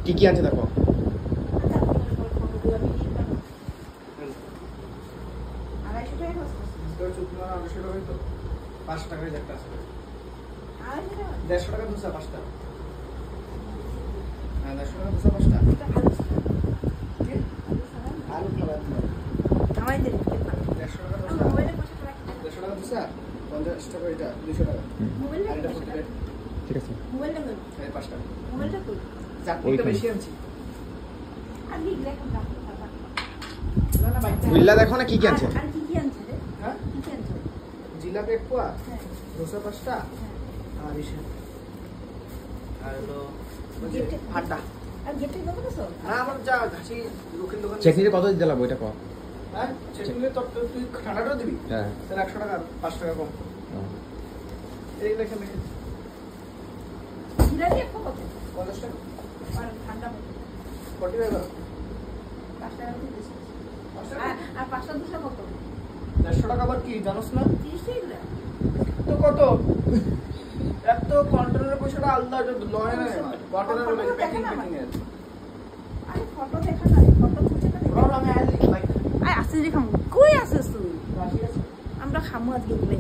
কি কি আছে দেখো ঠিক আছে বিল্লা দেখো না কি কি আছে জিলাপি এক পোয়া দোসা পাঁচটা আর ইসে আর হলো আটা আর গেটে দোকান আছে না আমার যা ঘাসি লোকের দোকান চেকনিতে কত দিতে লাগবে এটা কো হ্যাঁ চেকনিতে তো তুই ঠান্ডাটা দিবি হ্যাঁ তাহলে 100 টাকা 5 টাকা কম এই লেখা লেখা জিলাপি এক কত 50 টাকা আর ঠান্ডা 40 টাকা 5 টাকা দিছি আর 5টা দোসা কত 150 টাকা আবার কি জানোস না 30 টাকা তো কত এত কন্টেনারের পয়সাটা আলাদা লয় না কন্টেনারের প্যাকিং এর আরে ফটো দেখা না ফটো তুলছে না বড় আমি আইলি লাইক আই আসছে যে খামু কই আছিস তুই রাশি আছে আমরা খামু আজকে বলে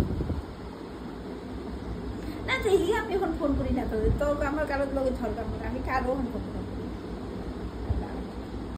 না দেখি আমি এখন ফোন করি না তো আমার কারোর লগে ঝগড়া আমি কারো ফোন করি